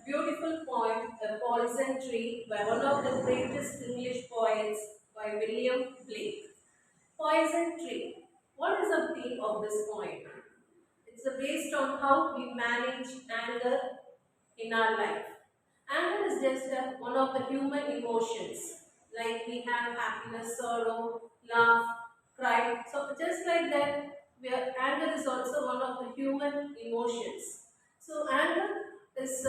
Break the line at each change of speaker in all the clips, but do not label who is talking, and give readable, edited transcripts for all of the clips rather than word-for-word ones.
beautiful poem, A Poison Tree, by one of the greatest English poets, by William Blake. Poison Tree. What is the theme of this poem? It's based on how we manage anger in our life. Anger is just one of the human emotions. Like we have happiness, sorrow, laugh, cry. So just like that, anger is also one of the human emotions. So anger is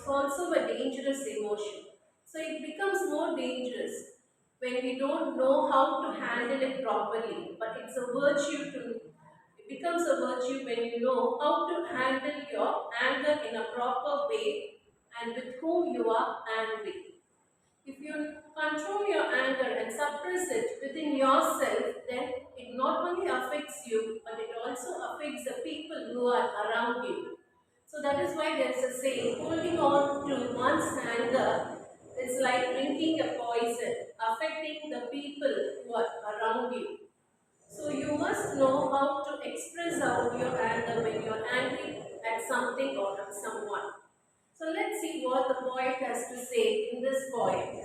also a dangerous emotion. So it becomes more dangerous when we don't know how to handle it properly. But it's a virtue to it becomes a virtue when you know how to handle your anger in a proper way and with whom you are angry. If you control your anger and suppress it within yourself, then it not only affects you, but it also affects the people who are around you. So that is why there is a saying, holding on to one's anger is like drinking a poison, affecting the people who are around you. So you must know how to express out your anger when you are angry at something or at someone. So let's see what the poet has to say in this poem.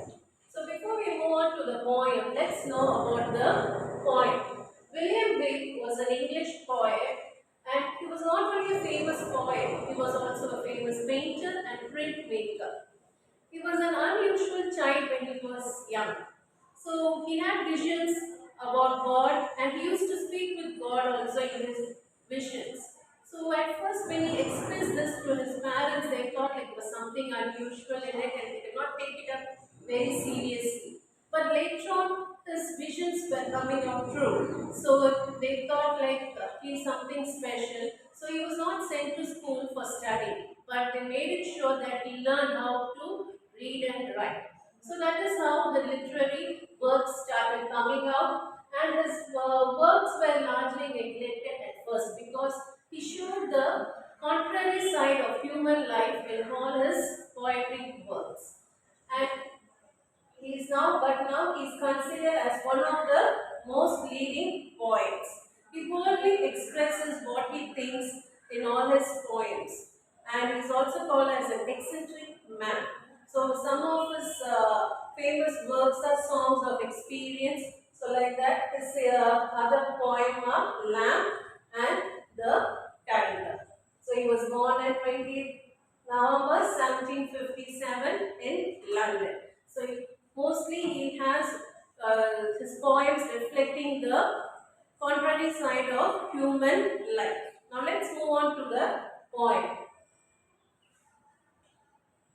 So before we move on to the poem, let's know about the poem. William Blake was an English poet, and he was not only a famous poet, he was also a famous painter and printmaker. He was an unusual child when he was young. So he had visions about God and he used to speak with God also in his visions. So at first when he expressed this to his parents, they thought it was something unusual in it and they did not take it up very seriously. But later on, his visions were coming out true. So they thought like he's something special. So he was not sent to school for study, but they made it sure that he learned how to read and write. So that is how the literary works started coming out, and his works were largely neglected at first because he showed the contrary side of human life in all his poetic works. And but now he is considered as one of the most leading poets. He boldly expresses what he thinks in all his poems, and he is also called as an eccentric man. So some of his famous works are songs of experience. So like that, his other poem are Lamb and the Calendar. So he was born on 20th November 1757 in London. So mostly he has his poems reflecting the contrary side of human life. Now let's move on to the poem,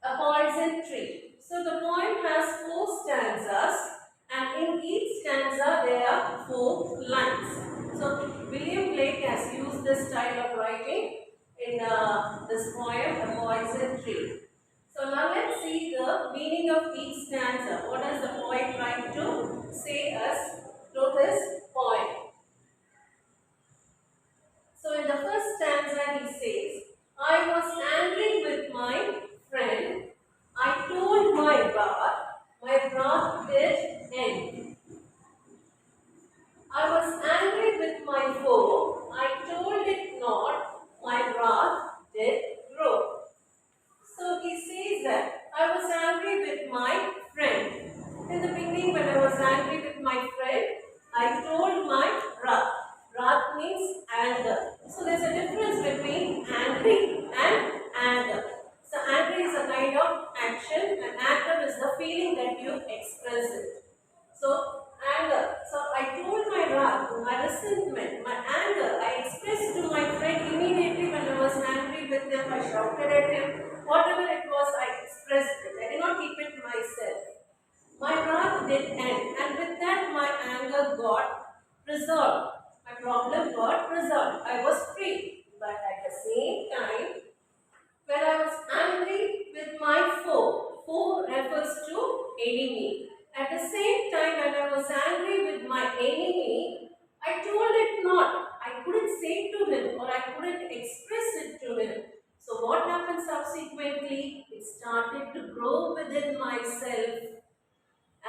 A Poison Tree. So the poem has four stanzas, and in each stanza there are four lines. So William Blake has used this style of writing in this poem, A Poison Tree. So now let's see the meaning of each stanza. What is the poet trying to say us through his poem? So in the first stanza he says, I was angry with my friend. I told my wrath did end. I was angry with my foe. I told it not, my wrath did grow. So he says that I was angry with my friend. In the beginning, when I was angry with my friend, I told my wrath. Wrath means anger. So there's a difference between angry and anger. So anger is a kind of action, and anger is the feeling that you express it. So anger. So I told my wrath, my resentment, my anger. I expressed to my friend immediately when I was angry with him. I shouted at him. Whatever it was, I expressed it. I did not keep it myself. My wrath did end, and with that, my anger got resolved. My problem got resolved. I was free. But at the same time, when I was angry with my foe, foe refers to enemy. At the same time, when I was angry with my enemy, I told it not. I couldn't say to him or I couldn't express it to him. So, what happened subsequently? It started to grow within myself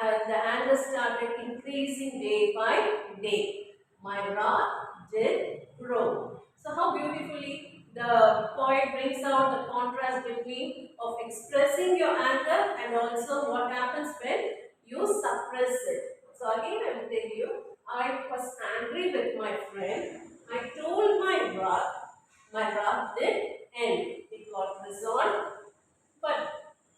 and the anger started increasing day by day. My wrath did grow. So, how beautifully the poet brings out the contrast between of expressing your anger and also what happens when you suppress it. So again I will tell you, I was angry with my friend. I told my wrath. My wrath did end. It got resolved. But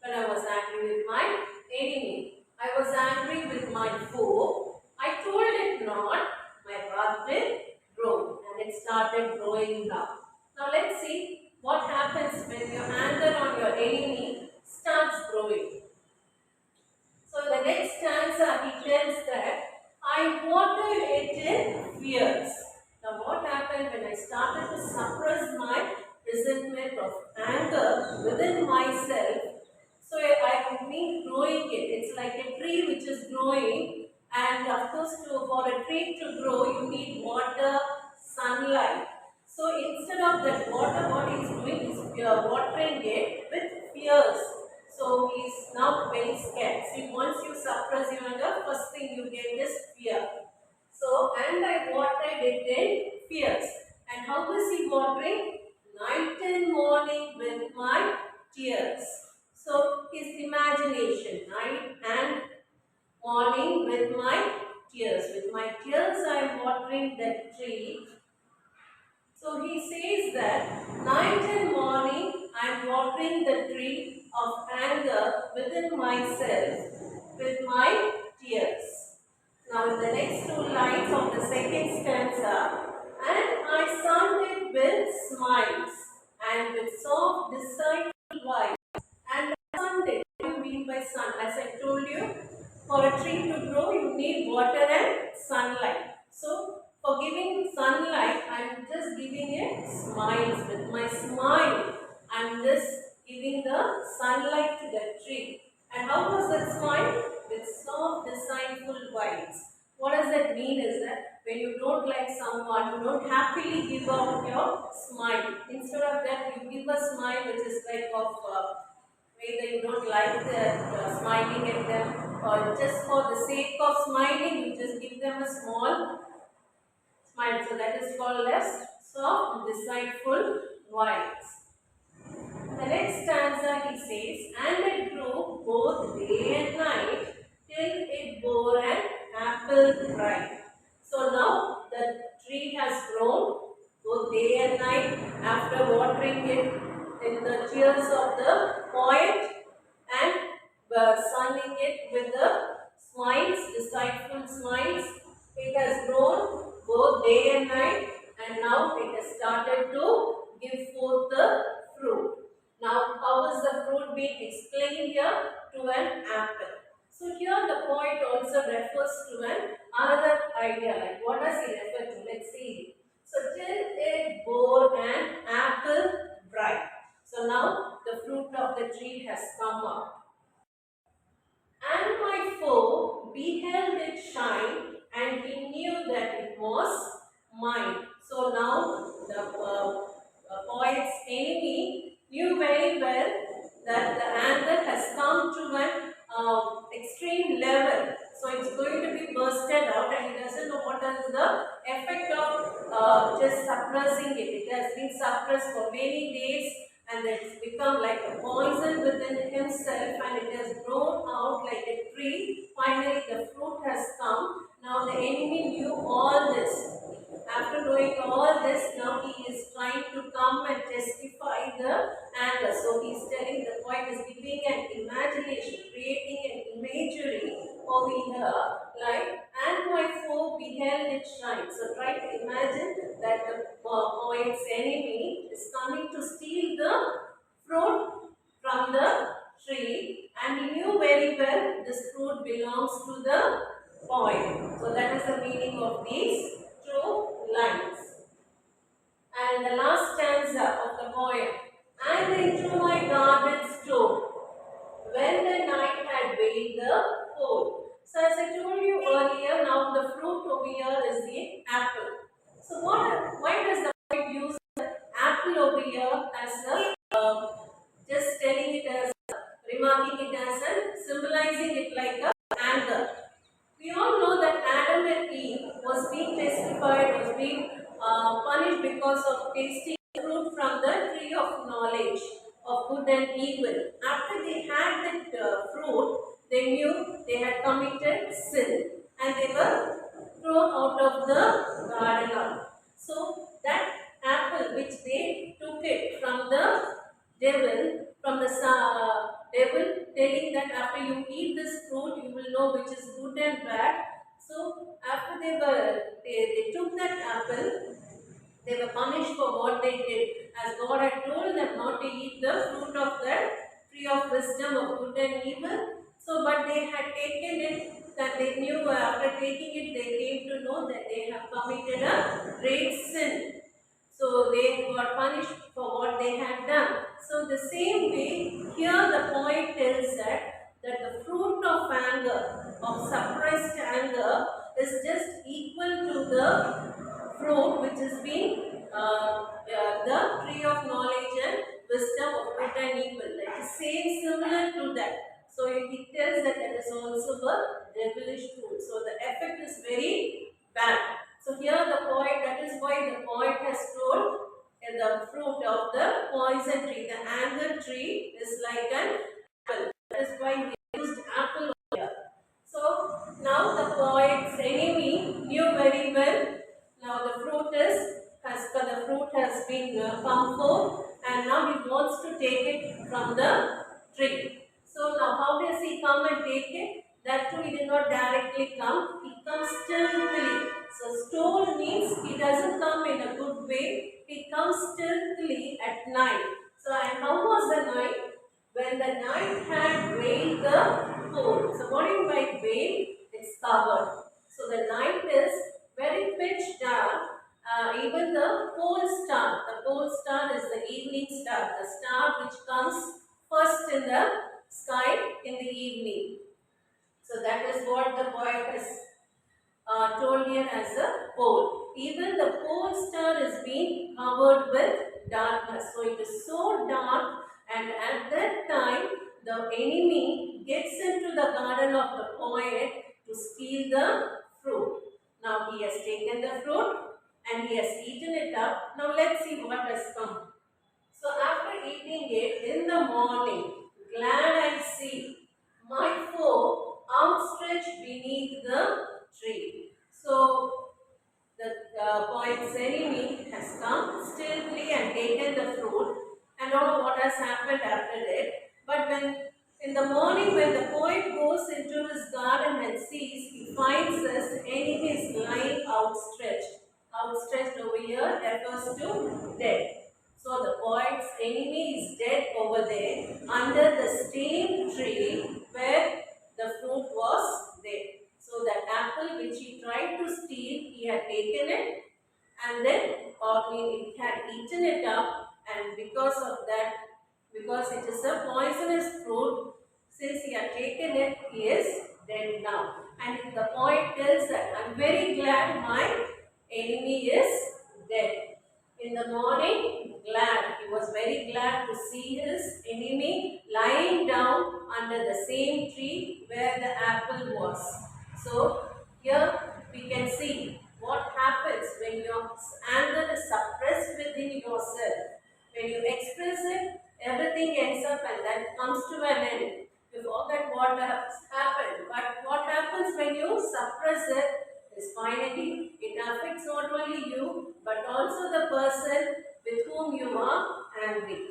when I was angry with my enemy, I was angry with my foe. I told it not. My wrath did grow and it started growing now. Now let's see what happens when your anger on your enemy starts growing. So in the next stanza he tells that I watered it in fears. Now what happened when I started to suppress my resentment of anger within myself? So I have been growing it. It's like a tree which is growing, and of course for a tree to grow you need water, sunlight. So instead of that water, what he is doing is watering it with fears. So he is now very scared. See, once you suppress your anger, first thing you get is fear. So, and I watered it in fears. And how is he watering? Night and morning with my tears. So, his imagination, night and morning with my tears. With my tears, I am watering that tree. So he says that night and morning I am watering the tree of anger within myself with my tears. Now in the next two lines of the second stanza, and I sunned it with smiles and with soft deceitful wiles. And sun day, what do you mean by sun? As I told you, for a tree to grow, you need water and sunlight. So, for giving sunlight, I am just giving it smiles. With my smile, I am just giving the sunlight to the tree. And how was that smile? With soft, deceitful vibes. What does that mean is that when you don't like someone, you don't happily give out your smile. Instead of that, you give a smile which is like of whether you don't like that smiling at them, or just for the sake of smiling you just give them a small smile. So that is called as soft deceitful wiles. The next stanza he says, and it grew both day and night till it bore an apple ripe. So now the tree has grown both day and night after watering it in the tears of the poet and sunning it with the smiles, deceitful smiles. It has grown both day and night, and now it has started to give forth the fruit. Now, how is the fruit being explained here? To an apple. So here the poet also refers to another idea. Like what does he refer to? Let's see. So till it bore an apple ripe. So now the fruit of the tree has come up. And my foe beheld it shine, and he knew that it was mine. So now the poet's enemy knew very well that the anger has come to an extreme level. So it's going to be bursted out, and he doesn't know what is the effect of just suppressing it. It has been suppressed for many days, and it's become like a poison within himself, and it has grown out like a tree. Finally the fruit has come. Now the enemy knew all this. After knowing all this, now he is trying to come and testify the anger. So he is telling, the poet is giving an imagination, creating an imagery over here, like, and my foe beheld it shine. So try to imagine that the poet's enemy is coming to steal the fruit from the tree, and he knew very well this fruit belongs to the poet. So that is the meaning of these two lines. And the last stanza of the poem, and into my garden stole, when the night had veiled the cold. So as I told you earlier, now the fruit over here is the apple. So why does the poet use the apple over here as a, just telling it as, remarking it as a, symbolizing it like a anger. We all know that Adam and Eve was being testified, was being punished because of tasting fruit from the After they had that fruit, they knew they had committed sin and they were thrown out of the garden. So that apple which they took it from the devil telling that after you eat this fruit, you will know which is good and bad. So after they took that apple, they were punished for what they did, as God had told them not to eat the fruit of the tree of wisdom of good and evil. So, but they had taken it, that they knew after taking it, they came to know that they have committed a great sin. So they got punished for what they had done. So the same way, here the point is that the fruit of anger, of suppressed anger, is just equal to the fruit which is being the tree of knowledge and wisdom of good and evil. Like same similar to that. So it tells that there is also a devilish fruit. So the effect is very bad. So here the poet, that is why the poet has told the fruit of the poison tree, the anger tree is like an apple. That is why he used apple here. So now the poet's enemy knew very well. Now the fruit has been come forth, and now he wants to take it from the tree. So now how does he come and take it? That too he did not directly come. He comes stealthily. So stole means he doesn't come in a good way. He comes stealthily at night. So and how was the night? When the night had veiled the pole. So what do you mean by veil? It's covered. So the night is very pitch dark. Even the pole star is the evening star, the star which comes first in the sky in the evening. So that is what the poet has told here as a pole. Even the pole star is being covered with darkness. So it is so dark, and at that time the enemy gets into the garden of the poet to steal the fruit. Now he has taken the fruit and he has eaten it up. Now let's see what has come. So after eating it in the morning, glad I see my foe outstretched beneath the tree. So the poet's enemy has come stealthily and taken the fruit, and don't know what has happened after it. But when in the morning, when the poet goes into his garden and sees, he finds his enemy is lying outstretched. Outstretched over here refers to dead. So the poet's enemy is dead over there under the same tree where the fruit was there. So that apple which he tried to steal, he had taken it, and then he had eaten it up, and because of that, because it is a poisonous fruit, since he had taken it, he is dead now. And the poet tells that, I am very glad my enemy is dead. In the morning, glad. He was very glad to see his enemy lying down under the same tree where the apple was. So, here we can see what happens when your anger is suppressed within yourself. When you express it, everything ends up and that comes to an end. You forget what has happened. But what happens when you suppress it is finally it affects not only you but also the person with whom you are angry.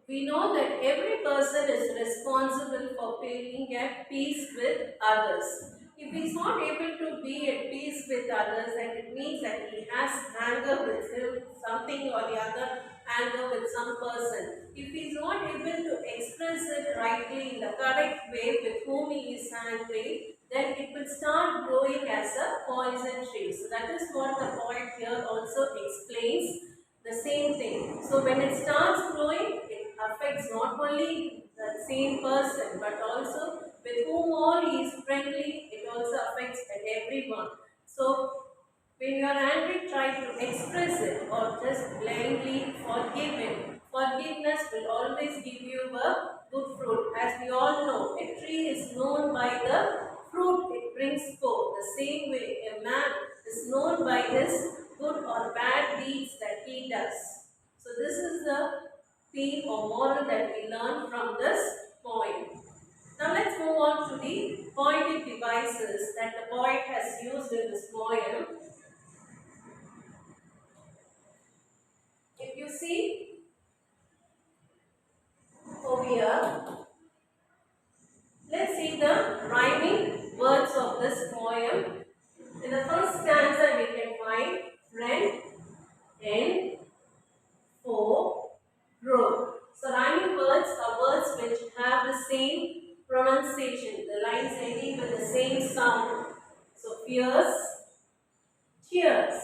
We know that every person is responsible for being at peace with others. If he is not able to be at peace with others, then it means that he has anger with him, something or the other, anger with some person. If he is not able to express it rightly in the correct way with whom he is angry, then it will start growing as a poison tree. So that is what the poet here also explains, the same thing. So when it starts growing, it affects not only the same person but also with whom all he is friendly, it also affects everyone. So when you are angry, try to express it or just blindly forgive him. Forgiveness will always give you a good fruit. As we all know, a tree is known by the fruit it brings forth. The same way, a man is known by his good or bad deeds that he does. So this is the theme or moral that we learn from this poem. Now let's move on to the poetic devices that the poet has used in this poem. If you see over here, let's see the rhyming words of this poem. In the first stanza, we can find friend, end, foe, road. So rhyming words are words which have the same pronunciation, the lines ending with the same sound. So fierce, tears,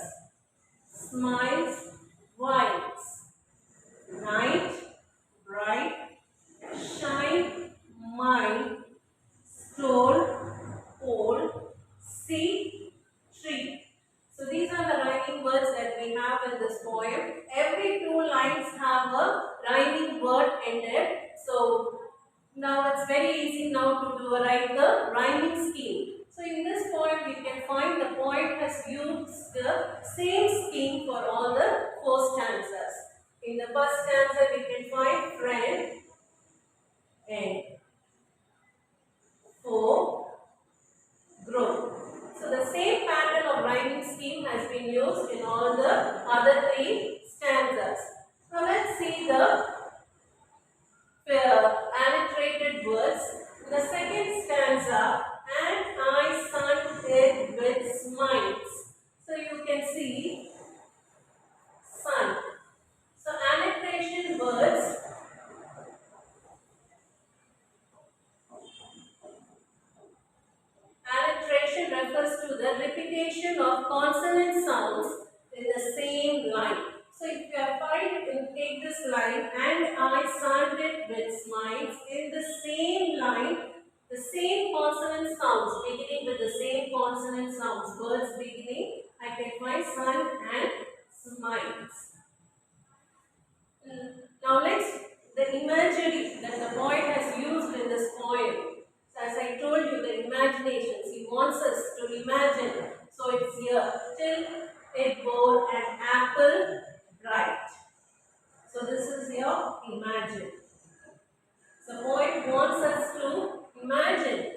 smiles, whites, night, bright, shine, mine, stole, pole, sea, tree. So these are the rhyming words that we have in this poem. Every two lines have a rhyming word ended. So now it's very easy now to write the rhyming scheme. So in this poem we can find the poet has used the same scheme for all the four stanzas. In the first stanza we can find friend and foe, grow. So the same pattern of rhyming scheme has been used in all the other three stanzas. Now let's see the alliterated words. In the second stanza, and I sun it with smiles. So you can see sun. So alliteration words. Alliteration refers to the repetition of consonant sounds in the same line. So if you are take this line, and I sunned it with smiles, in the same line, the same consonant sounds, beginning with the same consonant sounds, words beginning, I can find sun and smiles. Now the imagery that the poet has used in this poem. So as I told you, the imaginations, he wants us to imagine. So it's here, till it bore an apple bright. So this is your imagine. The poet wants us to imagine.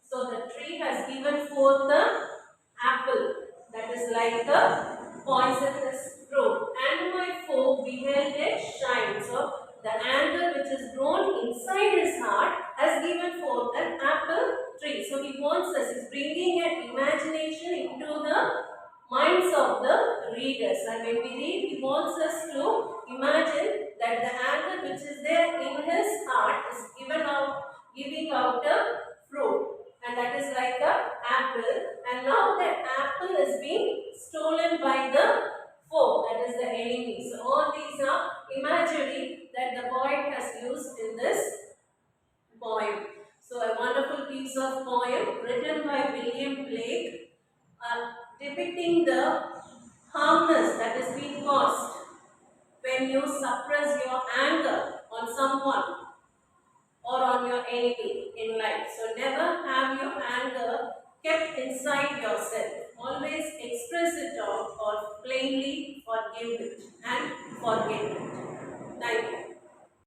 So the tree has given forth the apple that is like a poisonous fruit, and my foe beheld it shine. So the anger which is grown inside his heart has given forth an apple tree. So he wants us, he's bringing an imagination into the minds of the readers, and when we read, he wants us to imagine that the anger which is there in his heart is giving out a fruit, and that is like a apple, and now that apple is being stolen by the foe, that is the enemy. So all these are imagery that the poet has used in this poem. So a wonderful piece of poem written by William Blake, depicting the harmness that is being caused when you suppress your anger on someone or on your enemy in life. So never have your anger kept inside yourself. Always express it out or plainly forgive it and forget it. Thank you.